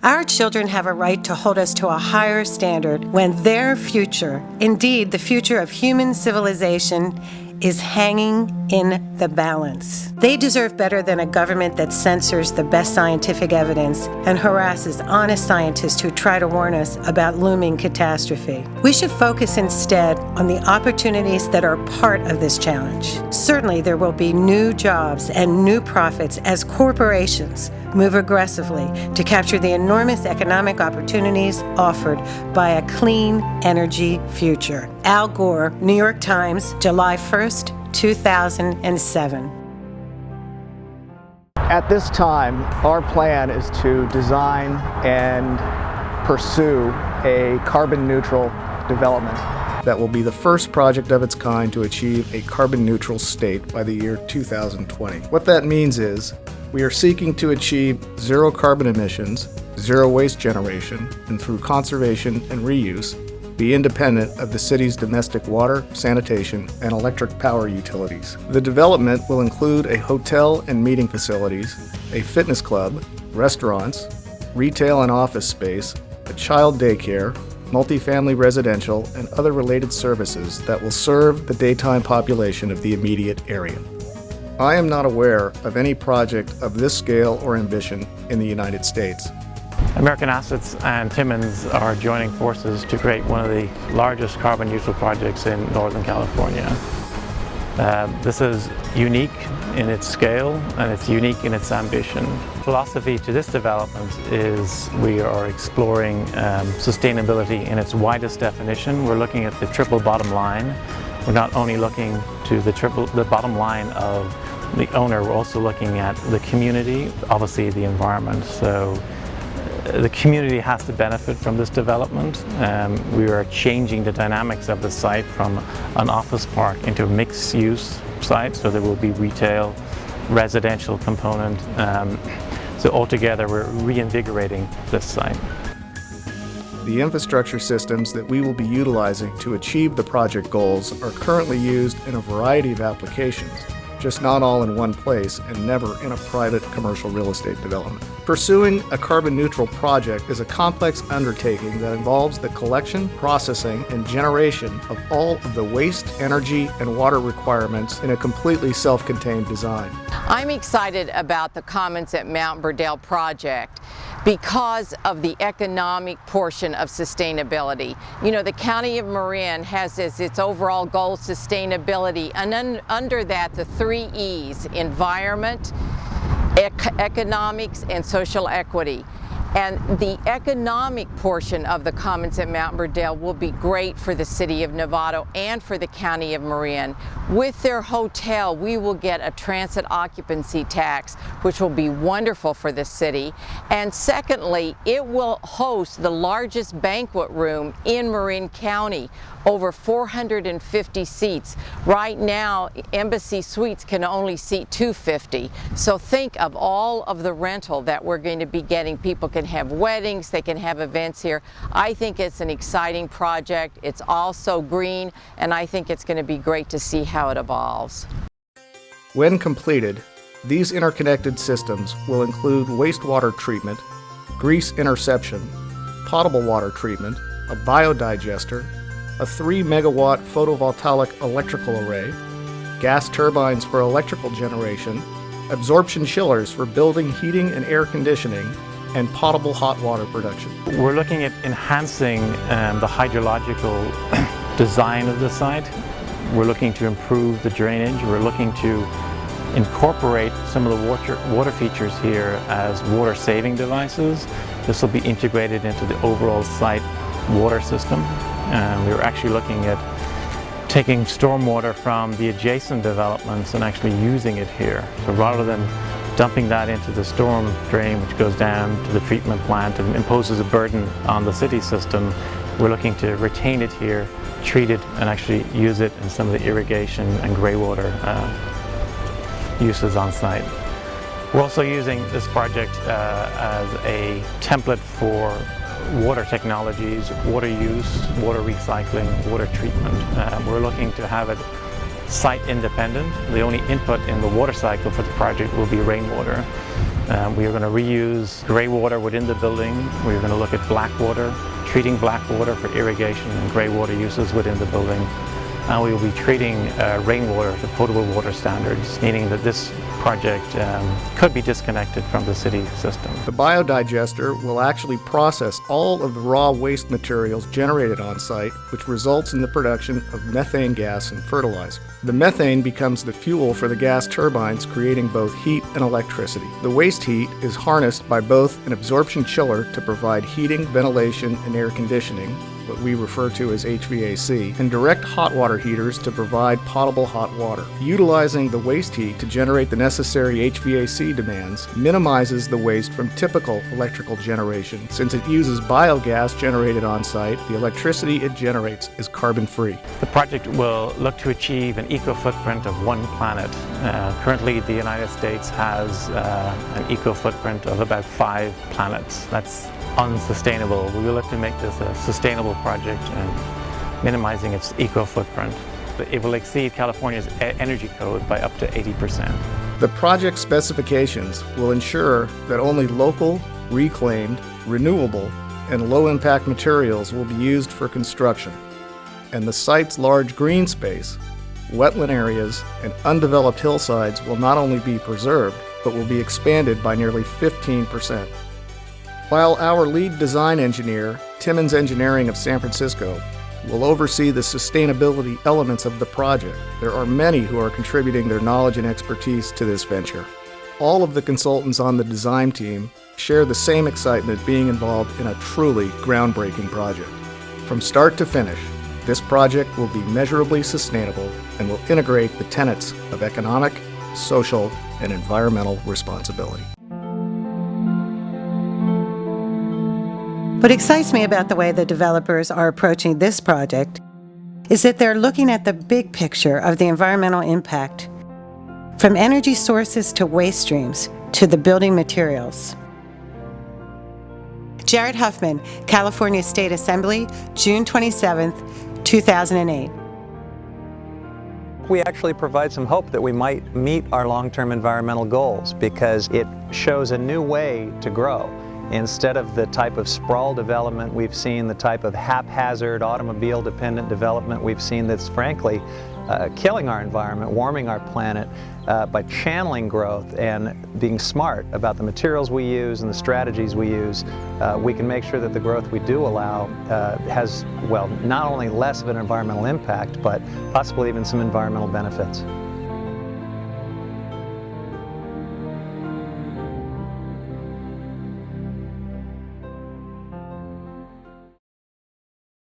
Our children have a right to hold us to a higher standard when their future, indeed the future of human civilization, is hanging in the balance. They deserve better than a government that censors the best scientific evidence and harasses honest scientists who try to warn us about looming catastrophe. We should focus instead on the opportunities that are part of this challenge. Certainly, there will be new jobs and new profits as corporations move aggressively to capture the enormous economic opportunities offered by a clean energy future. Al Gore, New York Times, July 1st, 2007. At this time, our plan is to design and pursue a carbon neutral development that will be the first project of its kind to achieve a carbon neutral state by the year 2020. What that means is we are seeking to achieve zero carbon emissions, zero waste generation, and through conservation and reuse, be independent of the city's domestic water, sanitation, and electric power utilities. The development will include a hotel and meeting facilities, a fitness club, restaurants, retail and office space, a child daycare, multifamily residential, and other related services that will serve the daytime population of the immediate area. I am not aware of any project of this scale or ambition in the United States. American Assets and Timmins are joining forces to create one of the largest carbon neutral projects in Northern California. This is unique in its scale and it's unique in its ambition. Philosophy to this development is we are exploring sustainability in its widest definition. We're looking at the triple bottom line. We're not only looking to the bottom line of the owner, we're also looking at the community, obviously the environment. So the community has to benefit from this development. We are changing the dynamics of the site from an office park into a mixed-use site, so there will be retail, residential component. So altogether, we're reinvigorating this site. The infrastructure systems that we will be utilizing to achieve the project goals are currently used in a variety of applications, just not all in one place and never in a private commercial real estate development. Pursuing a carbon neutral project is a complex undertaking that involves the collection, processing, and generation of all of the waste, energy, and water requirements in a completely self-contained design. I'm excited about the Commons at Mount Burdell project because of the economic portion of sustainability. You know, the County of Marin has as its overall goal sustainability, and under that the 3 E's: environment, economics, and social equity. And the economic portion of the Commons at Mount Burdell will be great for the City of Novato and for the County of Marin. With their hotel, we will get a transit occupancy tax, which will be wonderful for the city. And secondly, it will host the largest banquet room in Marin County, over 450 seats. Right now, Embassy Suites can only seat 250. So think of all of the rental that we're going to be getting. People can have weddings, they can have events here. I think it's an exciting project. It's also green, and I think it's going to be great to see how it evolves. When completed, these interconnected systems will include wastewater treatment, grease interception, potable water treatment, a biodigester, a 3 megawatt photovoltaic electrical array, gas turbines for electrical generation, absorption chillers for building heating and air conditioning, and potable hot water production. We're looking at enhancing the hydrological design of the site. We're looking to improve the drainage. We're looking to incorporate some of the water features here as water saving devices. This will be integrated into the overall site water system. We're actually looking at taking stormwater from the adjacent developments and actually using it here. So rather than dumping that into the storm drain, which goes down to the treatment plant and imposes a burden on the city system, we're looking to retain it here, treat it, and actually use it in some of the irrigation and grey water uses on site. We're also using this project as a template for water technologies, water use, water recycling, water treatment. We're looking to have it site independent. The only input in the water cycle for the project will be rainwater. We are going to reuse gray water within the building. We're going to look at black water, treating black water for irrigation and gray water uses within the building. And we will be treating rainwater to potable water standards, meaning that this project could be disconnected from the city system. The biodigester will actually process all of the raw waste materials generated on site, which results in the production of methane gas and fertilizer. The methane becomes the fuel for the gas turbines, creating both heat and electricity. The waste heat is harnessed by both an absorption chiller to provide heating, ventilation, and air conditioning, what we refer to as HVAC, and direct hot water heaters to provide potable hot water. Utilizing the waste heat to generate the necessary HVAC demands minimizes the waste from typical electrical generation. Since it uses biogas generated on site, the electricity it generates is carbon-free. The project will look to achieve an eco-footprint of 1 planet. Currently, the United States has an eco-footprint of about 5 planets. That's unsustainable. We will look to make this a sustainable project and minimizing its eco-footprint. It will exceed California's energy code by up to 80%. The project specifications will ensure that only local, reclaimed, renewable, and low-impact materials will be used for construction, and the site's large green space, wetland areas, and undeveloped hillsides will not only be preserved, but will be expanded by nearly 15%. While our lead design engineer, Timmons Engineering of San Francisco, will oversee the sustainability elements of the project, there are many who are contributing their knowledge and expertise to this venture. All of the consultants on the design team share the same excitement being involved in a truly groundbreaking project. From start to finish, this project will be measurably sustainable and will integrate the tenets of economic, social, and environmental responsibility. What excites me about the way the developers are approaching this project is that they're looking at the big picture of the environmental impact, from energy sources to waste streams to the building materials. Jared Huffman, California State Assembly, June 27, 2008. We actually provide some hope that we might meet our long-term environmental goals because it shows a new way to grow. Instead of the type of sprawl development we've seen, the type of haphazard automobile-dependent development we've seen that's frankly killing our environment, warming our planet, by channeling growth and being smart about the materials we use and the strategies we use, we can make sure that the growth we do allow has, well, not only less of an environmental impact, but possibly even some environmental benefits.